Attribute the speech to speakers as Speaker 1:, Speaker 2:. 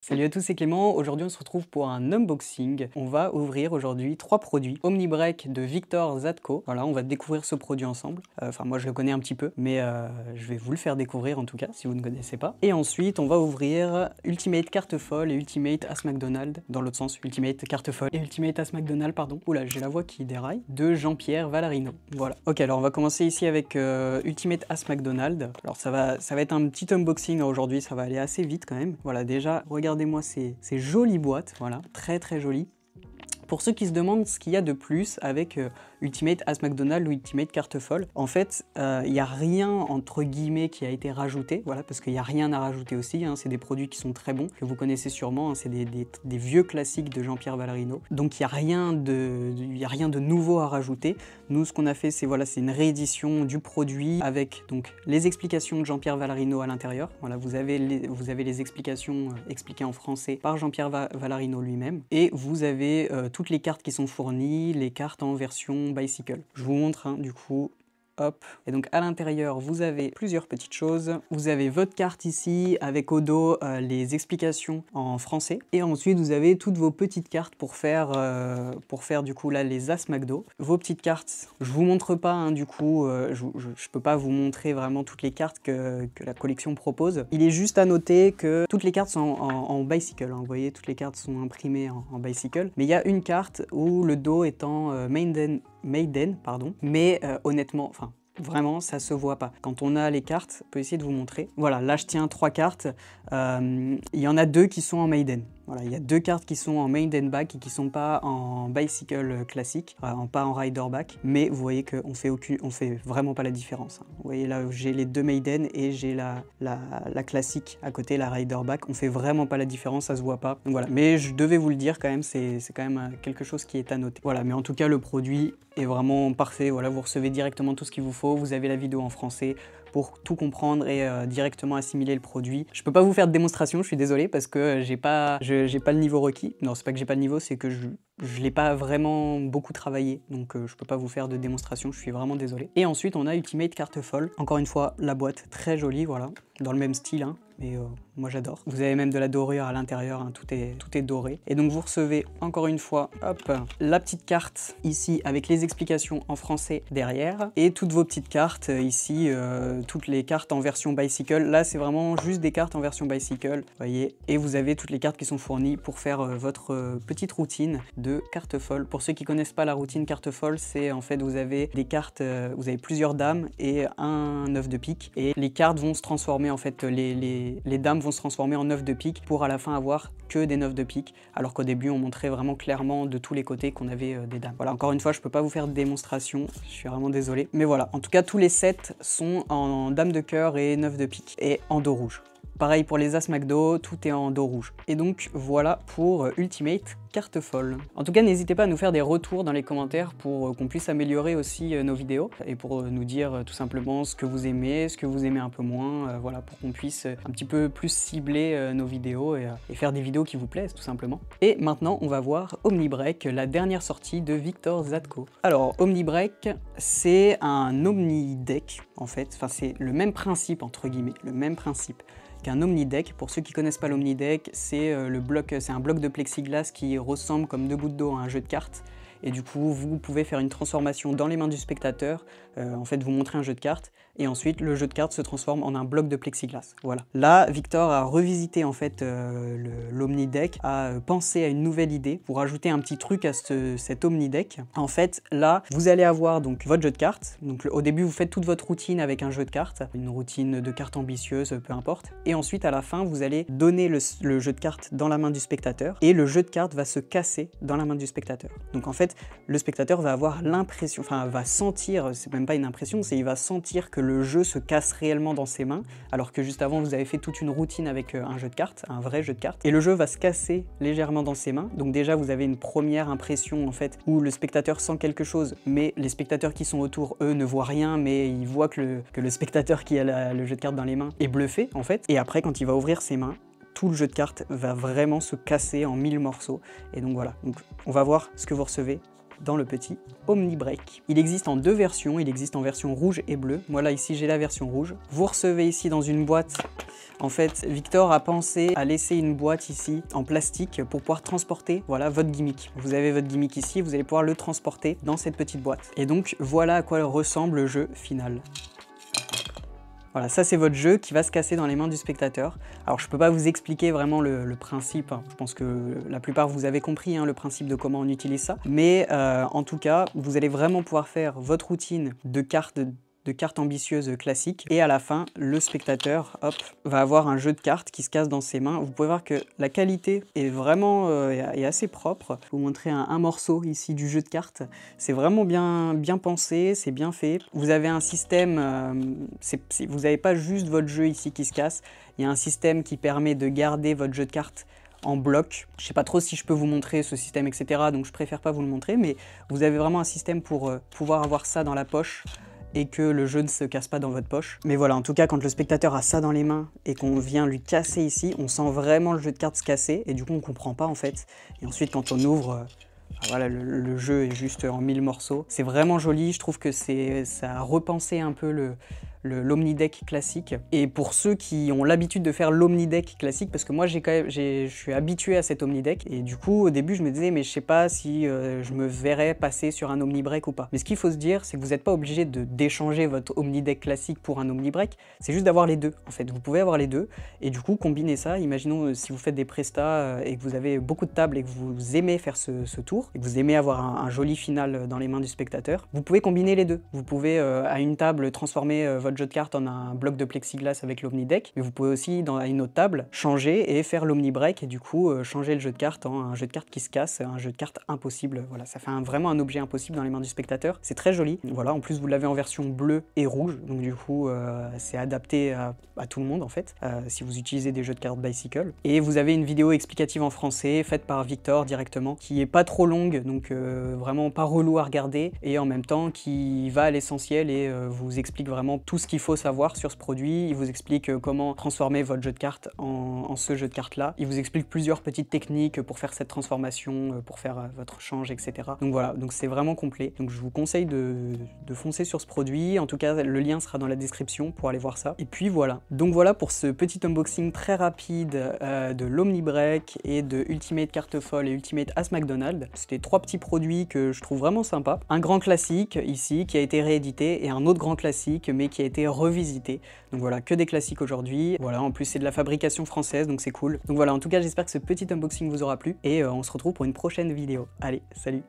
Speaker 1: Salut à tous, c'est Clément. Aujourd'hui, on se retrouve pour un unboxing. On va ouvrir aujourd'hui 3 produits. Omnibreak de Victor Zatko. Voilà, on va découvrir ce produit ensemble. Enfin, moi, je le connais un petit peu, mais je vais vous le faire découvrir en tout cas, si vous ne connaissez pas. Et ensuite, on va ouvrir Ultimate Carte Folle et Ultimate As McDonald, dans l'autre sens, Ultimate Carte Folle et Ultimate As McDonald, pardon. Oula, j'ai la voix qui déraille. De Jean-Pierre Valarino. Voilà. Ok, alors on va commencer ici avec Ultimate As McDonald. Alors ça va être un petit unboxing aujourd'hui, ça va aller assez vite quand même. Voilà, déjà, regardez-moi ces jolies boîtes, voilà, très jolies. Pour ceux qui se demandent ce qu'il y a de plus avec Ultimate As McDonald ou Ultimate Carte Folle, en fait, il n'y a rien entre guillemets qui a été rajouté, voilà, parce qu'il n'y a rien à rajouter aussi, hein, c'est des produits qui sont très bons, que vous connaissez sûrement, hein, c'est des vieux classiques de Jean-Pierre Valarino, donc il n'y a rien de nouveau à rajouter. Nous, ce qu'on a fait, c'est voilà, c'est une réédition du produit avec donc les explications de Jean-Pierre Valarino à l'intérieur. Voilà, vous avez les explications expliquées en français par Jean-Pierre Valarino lui-même, et vous avez toutes les cartes qui sont fournies, les cartes en version bicycle. Je vous montre hein, du coup. Hop. Et donc à l'intérieur, vous avez plusieurs petites choses. Vous avez votre carte ici, avec au dos les explications en français. Et ensuite, vous avez toutes vos petites cartes pour faire du coup là les As McDo. Vos petites cartes, je vous montre pas hein, du coup, je peux pas vous montrer vraiment toutes les cartes que la collection propose. Il est juste à noter que toutes les cartes sont en bicycle. Hein. Vous voyez, toutes les cartes sont imprimées en bicycle. Mais il y a une carte où le dos est en Maiden, pardon. Mais honnêtement, enfin, vraiment, ça se voit pas. Quand on a les cartes, on peut essayer de vous montrer. Voilà, là je tiens 3 cartes. Il y en a 2 qui sont en Maiden. Voilà, il y a 2 cartes qui sont en Maiden back et qui sont pas en bicycle classique, pas en rider back. Mais vous voyez qu'on fait vraiment pas la différence. Hein. Vous voyez là, j'ai les 2 Maiden et j'ai la classique à côté, la rider back. On fait vraiment pas la différence, ça se voit pas. Donc voilà, mais je devais vous le dire quand même, c'est quand même quelque chose qui est à noter. Voilà, mais en tout cas le produit est vraiment parfait. Voilà, vous recevez directement tout ce qu'il vous faut. Vous avez la vidéo en français pour tout comprendre et directement assimiler le produit. Je peux pas vous faire de démonstration, je suis désolé, parce que j'ai pas le niveau requis. Non, c'est pas que j'ai pas le niveau, c'est que je l'ai pas vraiment beaucoup travaillé, donc je peux pas vous faire de démonstration, je suis vraiment désolé. Et ensuite, on a Ultimate Carte Folle. Encore une fois, la boîte très jolie, voilà, dans le même style, hein. Mais moi j'adore. Vous avez même de la dorure à l'intérieur, hein, tout est doré. Et donc vous recevez encore une fois, hop, la petite carte ici avec les explications en français derrière et toutes vos petites cartes ici, toutes les cartes en version bicycle. Là c'est vraiment juste des cartes en version bicycle, vous voyez. Et vous avez toutes les cartes qui sont fournies pour faire votre petite routine de carte folle. Pour ceux qui connaissent pas la routine carte folle, c'est en fait vous avez des cartes, vous avez plusieurs dames et un œuf de pique et les cartes vont se transformer en fait, les dames vont se transformer en 9 de pique pour à la fin avoir que des 9 de pique, alors qu'au début on montrait vraiment clairement de tous les côtés qu'on avait des dames. Voilà, encore une fois, je peux pas vous faire de démonstration, je suis vraiment désolé. Mais voilà, en tout cas tous les sets sont en dame de cœur et 9 de pique et en dos rouge. Pareil pour les As McDo, tout est en dos rouge. Et donc voilà pour Ultimate Carte Folle. En tout cas, n'hésitez pas à nous faire des retours dans les commentaires pour qu'on puisse améliorer aussi nos vidéos et pour nous dire tout simplement ce que vous aimez un peu moins, voilà, pour qu'on puisse un petit peu plus cibler nos vidéos et faire des vidéos qui vous plaisent tout simplement. Et maintenant, on va voir Omnibreak, la dernière sortie de Victor Zatko. Alors, Omnibreak, c'est un omni-deck en fait, enfin c'est le même principe entre guillemets, le même principe qu'un omni-deck. Pour ceux qui connaissent pas l'omni-deck, c'est un bloc de plexiglas qui ressemble comme 2 gouttes d'eau à un jeu de cartes. Et du coup, vous pouvez faire une transformation dans les mains du spectateur, en fait vous montrez un jeu de cartes, et ensuite le jeu de cartes se transforme en un bloc de plexiglas. Voilà. Là, Victor a revisité en fait l'Omni-Deck, a pensé à une nouvelle idée pour ajouter un petit truc à cet Omni-Deck. En fait, là, vous allez avoir donc votre jeu de cartes. Donc au début, vous faites toute votre routine avec un jeu de cartes, une routine de cartes ambitieuse, peu importe. Et ensuite, à la fin, vous allez donner le jeu de cartes dans la main du spectateur, et le jeu de cartes va se casser dans la main du spectateur. Donc en fait, le spectateur va avoir l'impression, enfin va sentir, c'est même pas une impression, c'est il va sentir que le jeu se casse réellement dans ses mains, alors que juste avant vous avez fait toute une routine avec un jeu de cartes, un vrai jeu de cartes, et le jeu va se casser légèrement dans ses mains. Donc déjà vous avez une première impression en fait où le spectateur sent quelque chose, mais les spectateurs qui sont autour, eux, ne voient rien, mais ils voient que le spectateur qui a le jeu de cartes dans les mains est bluffé en fait. Et après, quand il va ouvrir ses mains, tout le jeu de cartes va vraiment se casser en 1000 morceaux. Et donc voilà, donc, on va voir ce que vous recevez dans le petit Omnibreak. Il existe en deux versions, il existe en version rouge et bleue. Moi là ici j'ai la version rouge. Vous recevez ici dans une boîte. En fait, Victor a pensé à laisser une boîte ici en plastique pour pouvoir transporter, voilà, votre gimmick. Vous avez votre gimmick ici, vous allez pouvoir le transporter dans cette petite boîte. Et donc, voilà à quoi ressemble le jeu final. Voilà, ça c'est votre jeu qui va se casser dans les mains du spectateur. Alors je peux pas vous expliquer vraiment le principe, je pense que la plupart vous avez compris le principe de comment on utilise ça. Mais en tout cas, vous allez vraiment pouvoir faire votre routine de cartes ambitieuses classiques, et à la fin, le spectateur, hop, va avoir un jeu de cartes qui se casse dans ses mains. Vous pouvez voir que la qualité est vraiment est assez propre. Je vais vous montrer un morceau ici du jeu de cartes. C'est vraiment bien pensé, c'est bien fait. Vous avez un système, vous n'avez pas juste votre jeu ici qui se casse, il y a un système qui permet de garder votre jeu de cartes en bloc. Je sais pas trop si je peux vous montrer ce système, etc. Donc je préfère pas vous le montrer, mais vous avez vraiment un système pour pouvoir avoir ça dans la poche et que le jeu ne se casse pas dans votre poche. Mais voilà, en tout cas, quand le spectateur a ça dans les mains et qu'on vient lui casser ici, on sent vraiment le jeu de cartes se casser et du coup, on comprend pas en fait. Et ensuite, quand on ouvre, voilà, le jeu est juste en 1000 morceaux. C'est vraiment joli, je trouve que ça a repensé un peu l'Omnideck classique. Et pour ceux qui ont l'habitude de faire l'Omnideck classique, parce que moi je suis habitué à cet Omnideck, et du coup au début je me disais mais je sais pas si je me verrais passer sur un Omnibreak ou pas. Mais ce qu'il faut se dire, c'est que vous n'êtes pas obligé d'échanger votre Omnideck classique pour un Omnibreak, c'est juste d'avoir les deux en fait. Vous pouvez avoir les deux, et du coup combiner ça, imaginons si vous faites des prestats et que vous avez beaucoup de tables et que vous aimez faire ce tour, et que vous aimez avoir un joli final dans les mains du spectateur, vous pouvez combiner les deux. Vous pouvez à une table transformer votre jeu de cartes en un bloc de plexiglas avec l'Omnideck, mais vous pouvez aussi, à une autre table, changer et faire l'Omnibreak et du coup changer le jeu de cartes en un jeu de cartes qui se casse, un jeu de cartes impossible. Voilà, ça fait vraiment un objet impossible dans les mains du spectateur. C'est très joli. Voilà, en plus vous l'avez en version bleue et rouge, donc du coup c'est adapté à tout le monde en fait, si vous utilisez des jeux de cartes Bicycle. Et vous avez une vidéo explicative en français faite par Victor directement, qui est pas trop longue, donc vraiment pas relou à regarder, et en même temps qui va à l'essentiel et vous explique vraiment tout ce qu'il faut savoir sur ce produit. Il vous explique comment transformer votre jeu de cartes en ce jeu de cartes là. Il vous explique plusieurs petites techniques pour faire cette transformation, pour faire votre change, etc. Donc voilà, donc c'est vraiment complet. Donc je vous conseille de foncer sur ce produit. En tout cas, le lien sera dans la description pour aller voir ça. Et puis voilà. Donc voilà pour ce petit unboxing très rapide de l'Omnibreak et de Ultimate Carte Folle et Ultimate As McDonald. C'était trois petits produits que je trouve vraiment sympas. Un grand classique ici qui a été réédité et un autre grand classique mais qui a été revisité. Donc voilà, que des classiques aujourd'hui. Voilà, en plus c'est de la fabrication française, donc c'est cool. Donc voilà, en tout cas j'espère que ce petit unboxing vous aura plu et on se retrouve pour une prochaine vidéo. Allez, salut!